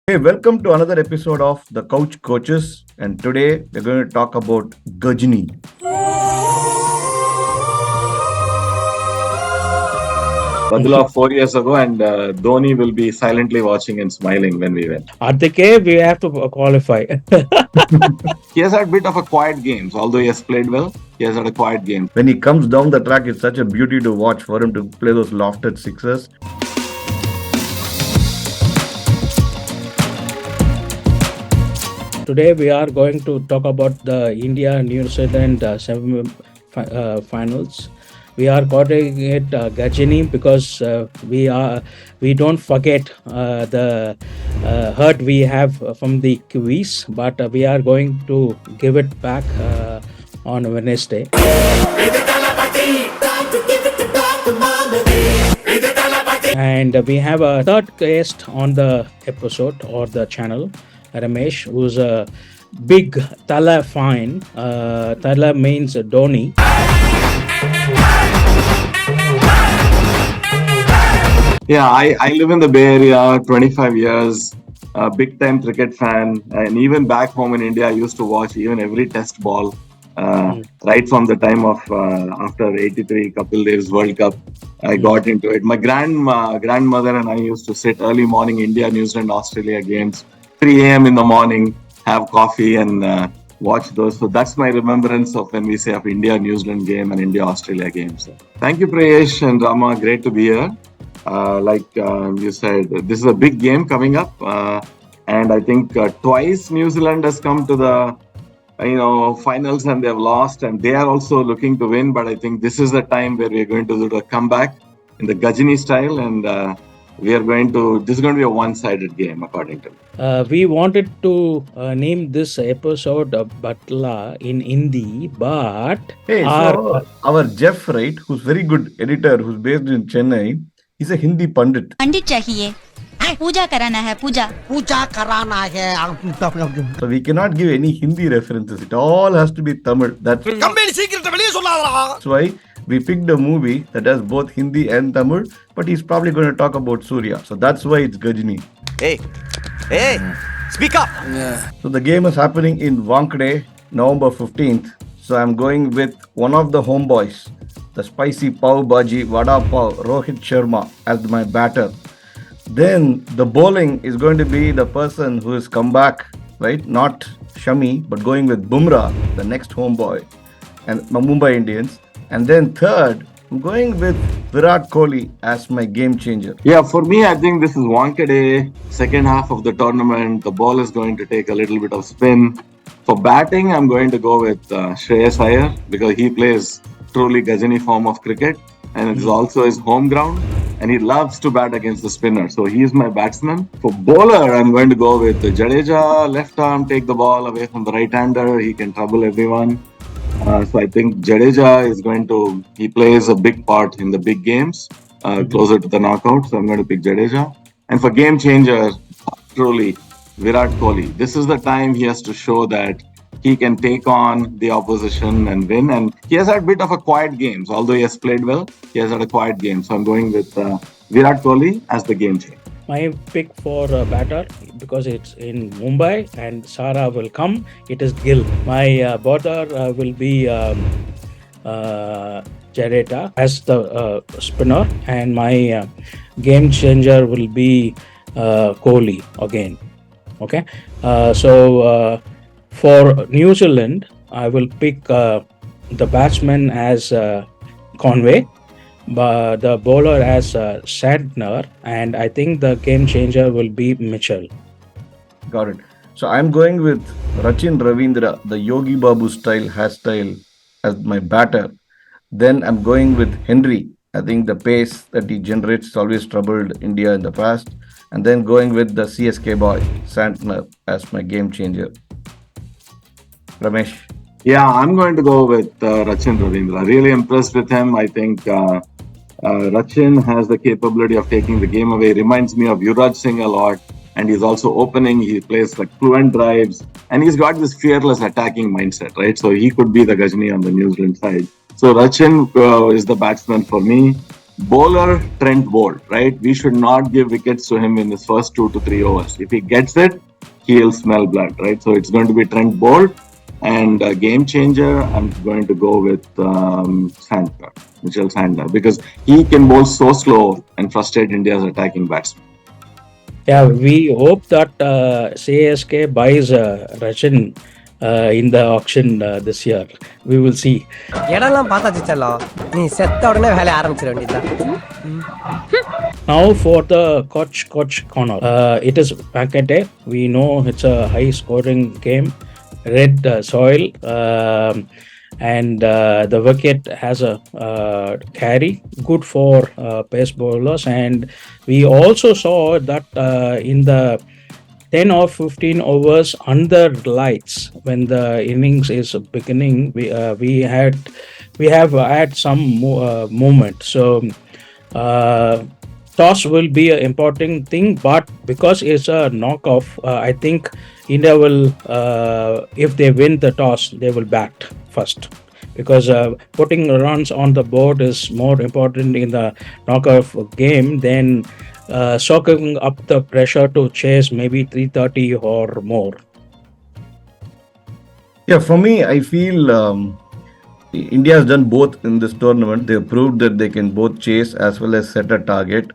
Hey, welcome to another episode of The Couch Coaches. And today we're going to talk about Gajini. Badla 4 years ago, and Dhoni will be silently watching and smiling when we win. Ardhike, we have to qualify. He has had a bit of a quiet games, although he has played well. He has had a quiet game. When he comes down the track, it's such a beauty to watch for him to play those lofted sixes. Today we are going to talk about the India-New Zealand finals. We are calling it Gajini because we don't forget the hurt we have from the Kiwis, but we are going to give it back on Wednesday. And we have a third guest on the episode or the channel, Ramesh, who's a big Tala fan. Tala means Dhoni. Yeah, I live in the Bay Area, 25 years, a big time cricket fan. And even back home in India, I used to watch even every test ball. Right from the time of after 83 Kapil Dev's World Cup, I got into it. My grandmother and I used to sit early morning India, New Zealand, Australia games, 3 a.m. in the morning, have coffee and watch those. So that's my remembrance of when we say of India, New Zealand game and India, Australia games. So thank you, Priyesh and Rama. Great to be here. You said, this is a big game coming up. And I think twice New Zealand has come to the finals and they've lost, and they are also looking to win. But I think this is the time where we are going to do a comeback in the Gajini style, and this is going to be a one-sided game, according to me. We wanted to name this episode Batla in Hindi, but Hey, so our Jeff, right, who's very good editor, who's based in Chennai, he's a Hindi pandit. पंडित चाहिए पूजा कराना है So we cannot give any Hindi references. It all has to be Tamil. That's why we picked a movie that has both Hindi and Tamil, but he's probably going to talk about Surya. So that's why it's Gajini. Hey, speak up. So the game is happening in Wankhede, November 15th. So I'm going with one of the homeboys, the spicy pav bhaji vada pav, Rohit Sharma, as my batter. Then the bowling is going to be the person who has come back, right? Not Shami, but going with Bumrah, the next homeboy, and Mumbai Indians. And then third, I'm going with Viratkohli as my game changer. Yeah, for me, I think this is Wankhede, second half of the tournament. The ball is going to take a little bit of spin. For batting, I'm going to go with Shreyas Iyer because he plays truly Gajini form of cricket, and it is also his home ground, and he loves to bat against the spinner. So he is my batsman. For bowler, I'm going to go with Jadeja, left arm, take the ball away from the right-hander. He can trouble everyone. So I think Jadeja he plays a big part in the big games, closer to the knockout. So I'm going to pick Jadeja. And for game changer, truly, Virat Kohli. This is the time he has to show that he can take on the opposition and win. And he has had a bit of a quiet games. Although he has played well, he has had a quiet game. So I'm going with Virat Kohli as the game changer. my pick for batter, because it's in Mumbai and Sara will come, it is Gill. My bowler will be Jareta as the spinner, and my game changer will be Kohli again. Okay, for New Zealand, I will pick the batsman as Conway, but the bowler as Sandner, and I think the game changer will be Mitchell. Got it. So I'm going with Rachin Ravindra, the Yogi Babu style hairstyle, as my batter. Then I'm going with Henry. I think the pace that he generates always troubled India in the past. And then going with the CSK boy, Sandner, as my game changer. Ramesh. Yeah, I'm going to go with Rachin Ravindra. Really impressed with him. I think Rachin has the capability of taking the game away. Reminds me of Yuvraj Singh a lot. And he's also opening. He plays like fluent drives. And he's got this fearless attacking mindset, right? So he could be the Gajini on the New Zealand side. So Rachin is the batsman for me. bowler Trent Boult, right? We should not give wickets to him in his first 2 to 3 overs. If he gets it, he'll smell blood, right? So it's going to be Trent Boult, and game changer, I'm going to go with Mitchell Santner, because he can bowl so slow and frustrate India's attacking batsmen. Yeah, we hope that CSK buys Rajan in the auction this year. We will see. இடம்லாம் பார்த்தாச்சு செல்லம், நீ செத்த உடனே வேலைய ஆரம்பிச்சிட வேண்டியதுதான். Now for the Koch corner. It is Pankate. We know it's a high scoring game. Red soil. And the wicket has a carry, good for pace bowlers. And we also saw that in the 10 or 15 overs under lights, when the innings is beginning, we have had some movement. So toss will be an important thing, but because it's a knockoff, I think India will, if they win the toss, they will bat first, because putting runs on the board is more important in the knockoff game than soaking up the pressure to chase maybe 330 or more. Yeah, for me, I feel India has done both in this tournament. They have proved that they can both chase as well as set a target.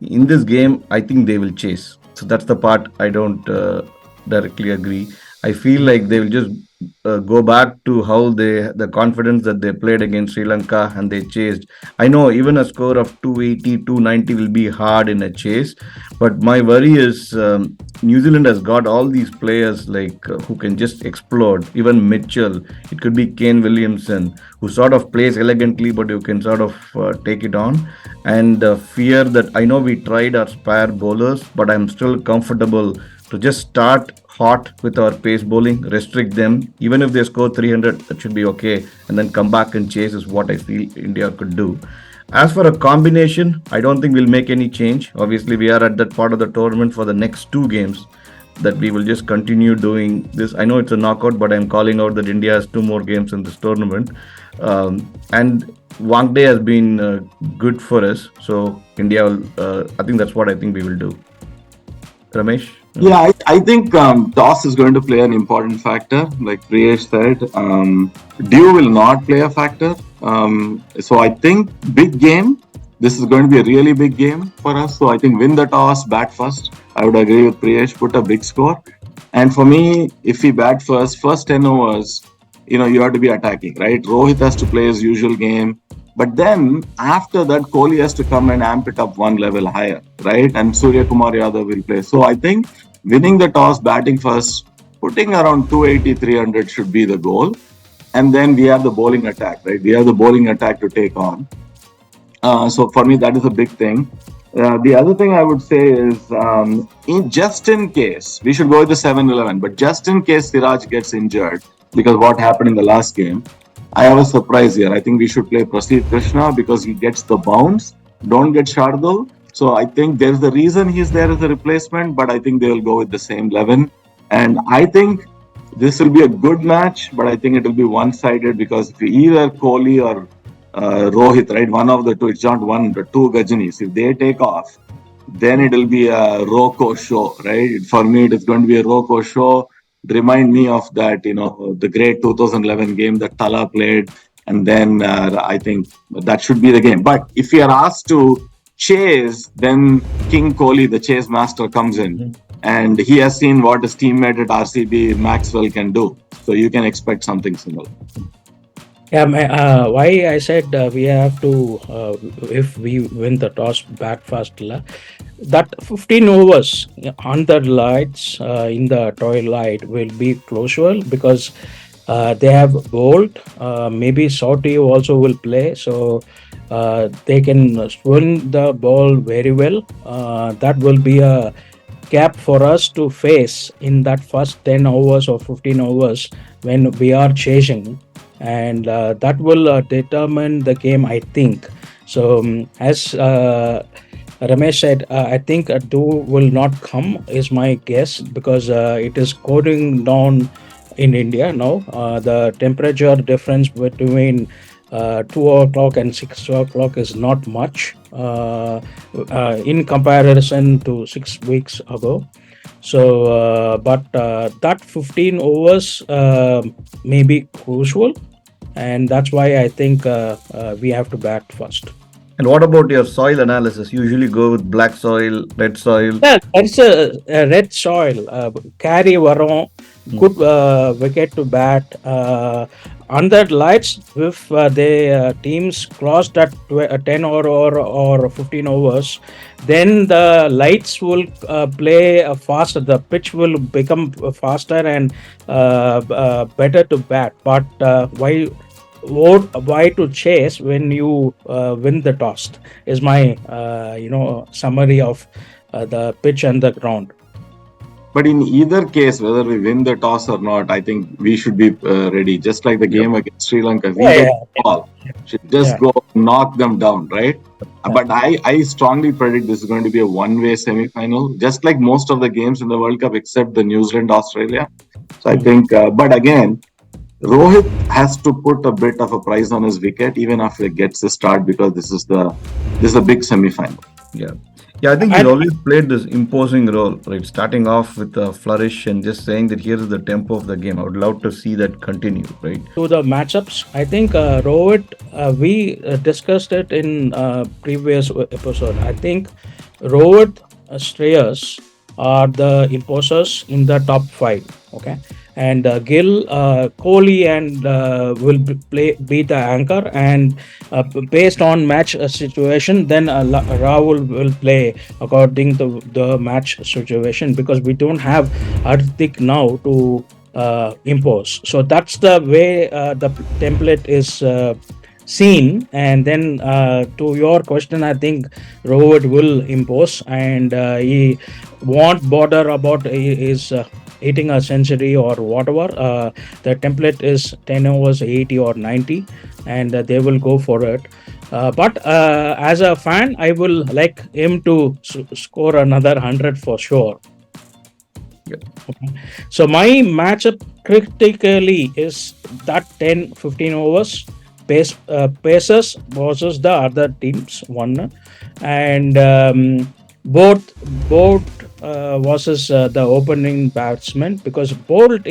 In this game, I think they will chase. So that's the part I don't directly agree. I feel like they will just go back to how the confidence that they played against Sri Lanka and they chased. I know even a score of 280, 290 will be hard in a chase, but my worry is New Zealand has got all these players like who can just explode. Even Mitchell, it could be Kane Williamson, who sort of plays elegantly, but you can sort of take it on. And fear that I know we tried our spare bowlers, but I'm still comfortable to just start hot with our pace bowling, restrict them. Even if they score 300, that should be okay, and then come back and chase is what I feel India could do. As for a combination, I don't think we'll make any change. Obviously, we are at that part of the tournament for the next 2 games that we will just continue doing this. I know it's a knockout, but I'm calling out that India has 2 more games in this tournament. And Wankhede has been good for us. So India will, I think that's what I think we will do. Ramesh? Yeah, I think toss is going to play an important factor. Like Priyesh said, dew will not play a factor. So I think big game. This is going to be a really big game for us. So I think win the toss, bat first. I would agree with Priyesh, put a big score. And for me, if we bat first 10 overs, you have to be attacking, right? Rohit has to play his usual game. But then after that, Kohli has to come and amp it up one level higher, right? And Surya Kumar Yadav will play. So I think winning the toss, batting first, putting around 280, 300 should be the goal. And then we have the bowling attack, right? We have the bowling attack to take on. So for me, that is a big thing. The other thing I would say is, just in case, we should go with the 7-11, but just in case Siraj gets injured, because what happened in the last game, I have a surprise here. I think we should play Prasidh Krishna because he gets the bounce. Don't get Shardul. So I think there's the reason he's there as a replacement, but I think they will go with the same 11. And I think this will be a good match, but I think it will be one-sided, because if either Kohli or Rohit, right, one of the two, it's not one, the 2 Gajinis, if they take off, then it will be a RoKo show, right? For me, it is going to be a RoKo show. Remind me of that, the great 2011 game that Tala played. And then I think that should be the game. But if we are asked to chase, then King Kohli, the chase master, comes in. And he has seen what his teammate at RCB, Maxwell, can do. So you can expect something similar. Yeah, why I said we have to, if we win the toss, bat first. That 15 overs under lights in the twilight will be crucial, because they have Boult, maybe Sauti also will play, so they can swing the ball very well. That will be a gap for us to face in that first 10 overs or 15 overs when we are chasing, and that will determine the game, I think. So as Ramesh said, I think two will not come, is my guess, because it is cooling down in India now. The temperature difference between 2 o'clock and 6 o'clock is not much in comparison to 6 weeks ago. So, but that 15 overs may be crucial, and that's why I think we have to bat first. And what about your soil analysis? Usually go with black soil, red soil. Yeah, it's a red soil. Carry Varon, good wicket to bat. Under lights, if the teams crossed at 10 or 15 overs, then the lights will play faster. The pitch will become faster and better to bat. But why to chase when you win the toss is my summary of the pitch and the ground. But in either case, whether we win the toss or not, I think we should be ready. Just like the game against Sri Lanka, we get the ball, should just go knock them down, right? But I strongly predict this is going to be a one-way semi-final, just like most of the games in the World Cup except the New Zealand Australia. So I think, but again, Rohit has to put a bit of a price on his wicket even after he gets the start, because this is a big semi-final. Yeah, I think he's always played this imposing role, right? Starting off with a flourish and just saying that here is the tempo of the game. I would love to see that continue, right? To the matchups, I think Rohit, we discussed it in previous episode. I think Rohit, Shreyas are the imposers in the top 5. Okay. And Gill, Kohli, and will be the anchor, and based on match situation, then Rahul will play according to the match situation, because we don't have Hardik now to impose. So that's the way the template is seen. And then to your question, I think Rohit will impose, and he won't bother about his hitting a century or whatever. The template is 10 overs, 80 or 90, and they will go for it. But as a fan, I will like him to score another 100 for sure. Okay. So my matchup critically is that 10-15 overs, Pacers versus the other teams, one, and both versus the opening batsman, because Boult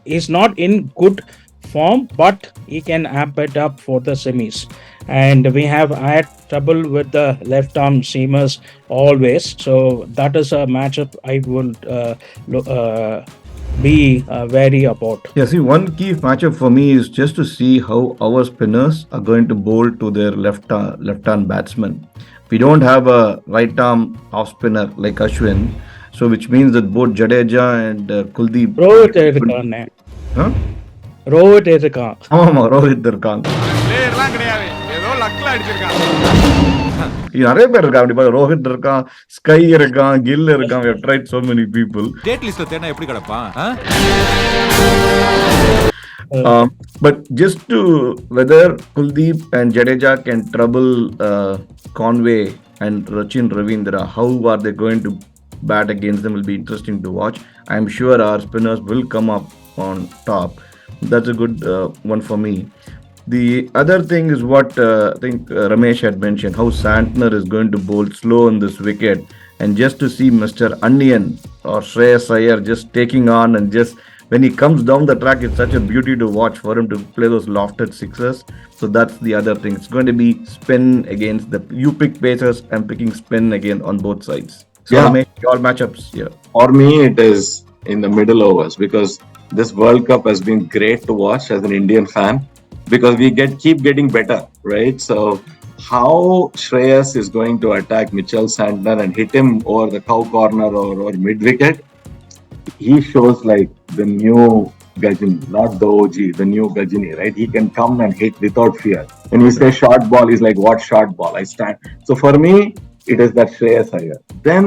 is not in good form, but he can amp it up for the semis. And we have had trouble with the left arm seamers always, so that is a matchup I will be wary about. Yeah, see, one key matchup for me is just to see how our spinners are going to bowl to their left-hand batsman. We don't have a right-arm off-spinner like Ashwin, so which means that both Jadeja and Kuldeep... Rohit irukkaan. Huh? Rohit irukkaan. ஆமா, ரோஹித் இருக்காங்க. நிறைய பேர் இருக்காங்க. அப்படி பார்த்தா ரோஹித் இருக்கான், sky இருக்கான், kill இருக்கான். We have tried so many people. Date லிஸ்ட்ல தேனா எப்படி கடப்பான்? But just to whether Kuldeep and Jadeja can trouble Conway and Rachin Ravindra, how are they going to bat against them will be interesting to watch. I'm sure our spinners will come up on top. That's a good one for me. The other thing is what I think Ramesh had mentioned, how Santner is going to bowl slow on this wicket, and just to see Mr. Onion or Shreyas Iyer just taking on, and just when he comes down the track, it's such a beauty to watch for him to play those lofted sixes. So that's the other thing. It's going to be spin against you pick Pacers, I'm picking spin again on both sides. So Ramesh, your matchups here. For me, it is in the middle overs, because this World Cup has been great to watch as an Indian fan, because we keep getting better, right? So how Shreyas is going to attack Mitchell Santner and hit him over the cow corner or mid wicket, he shows like the new Gajini, not the OG, the new Gajini, right? He can come and hit without fear. When we say short ball, he's like, what short ball? I stand. So for me, it is that Shreyas Iyer. Then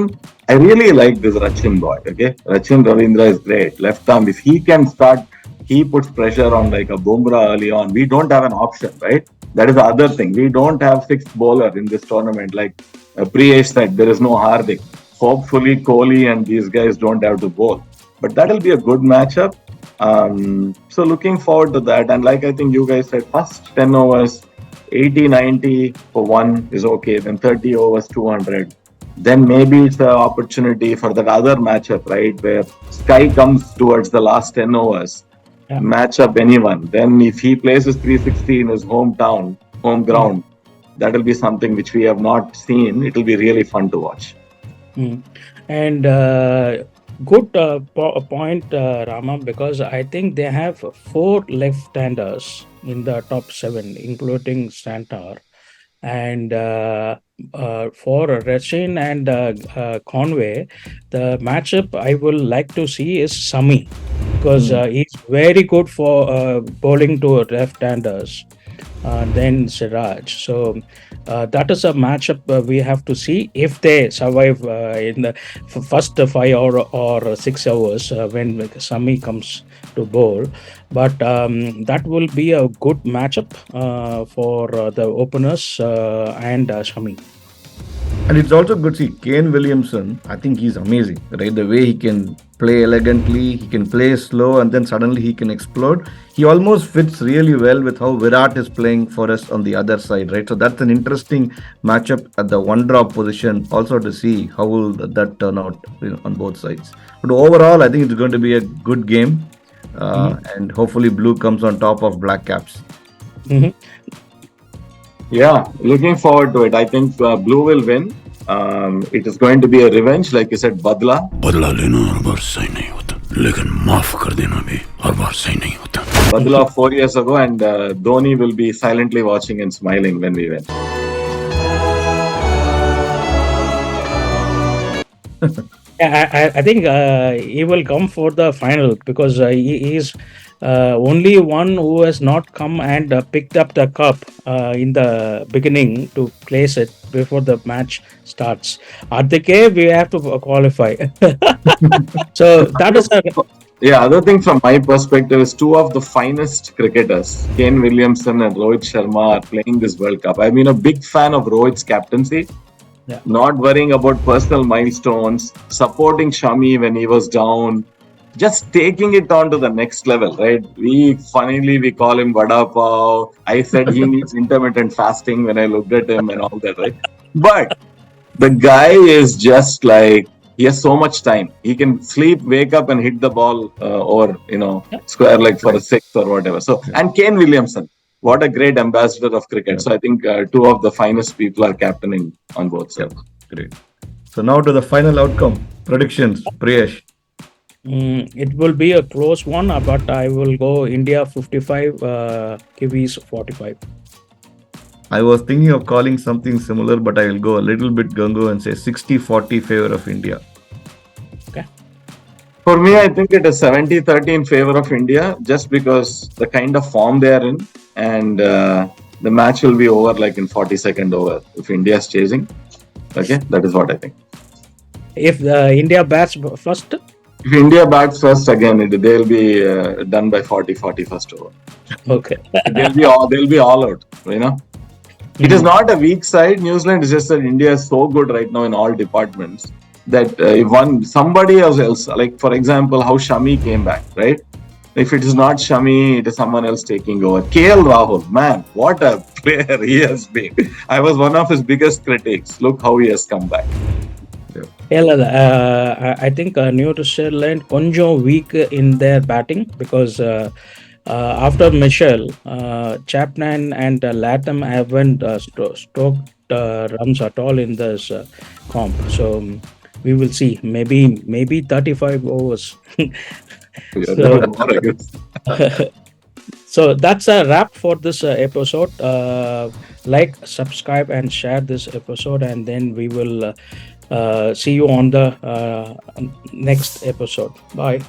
I really like this Rachin boy, okay? Rachin Ravindra is great. Left arm, if he can start, he puts pressure on like a Bumrah early on. We don't have an option, right? That is the other thing. We don't have sixth bowler in this tournament. Like Priyesh said, there is no Hardik. Hopefully, Kohli and these guys don't have to bowl. But that will be a good matchup. So looking forward to that. And like I think you guys said, first 10 overs, 80, 90 for one is okay. Then 30 overs, 200. Then maybe it's an opportunity for that other matchup, right? Where Sky comes towards the last 10 overs, match up anyone. Then if he places 360 in his home ground, that'll be something which we have not seen. It'll be really fun to watch. And good point, Rama, because I think they have 4 left-handers in the top 7, including Santar. And for Rachin and Conway, the matchup I will like to see is Sami, because he's very good for bowling to left-handers. Then Siraj. So that is a matchup we have to see if they survive in the first 5 or 6 hours when Sami comes to bowl. But that will be a good matchup for the openers and Sami. And it's also good to see Kane Williamson. I think he's amazing, right? The way he can play elegantly, he can play slow, and then suddenly he can explode. He almost fits really well with how Virat is playing for us on the other side, right? So that's an interesting matchup at the one drop position, also to see how will that turn out on both sides. But overall, I think it's going to be a good game, and hopefully blue comes on top of black caps. Yeah, looking forward to it. I think blue will win. It is going to be a revenge, like you said, badla. बदला लेना हर बार सही नहीं होता, लेकिन माफ कर देना भी हर बार सही नहीं होता. Badla 4 years ago, and Dhoni will be silently watching and smiling when we win. I think he will come for the final because he is only one who has not come and picked up the cup in the beginning to place it before the match starts. Adike, we have to qualify. So that is other thing from my perspective is 2 of the finest cricketers, Kane Williamson and Rohit Sharma, are playing this World Cup. I've been a big fan of Rohit's captaincy. Yeah. Not worrying about personal milestones, supporting Shami when he was down, just taking it on to the next level, right? We call him Vada Pav. I said he needs intermittent fasting when I looked at him and all that, right? But the guy is just like, he has so much time. He can sleep, wake up and hit the ball or, square leg for a 6 or whatever. So, and Kane Williamson. What a great ambassador of cricket. So I think 2 of the finest people are captaining on both sides. Great. So now to the final outcome. Predictions, Priyesh. It will be a close one, but I will go India 55, Kiwis 45. I was thinking of calling something similar, but I will go a little bit gungo and say 60-40 favor of India. Okay. For me, I think it is 70-30 in favor of India, just because the kind of form they are in, and the match will be over like in 42nd over if India is chasing. Okay, that is what I think. If India bats first? If India bats first, again, they'll be done by 40 first over. Okay. they'll be all out, It is not a weak side. New Zealand is just that India is so good right now in all departments that if somebody else, like for example, how Shami came back, right? If it is not Shami, it is someone else taking over. KL Rahul, man, what a player he has been. I was one of his biggest critics. Look how he has come back. I think NewZealand konjam weak in their batting because after Mitchell, Chapman and Latham haven't stroked runs at all in this comp. So we will see. Maybe 35 overs. So that's a wrap for this episode. Like, subscribe and share this episode, and then we will see you on the next episode. Bye.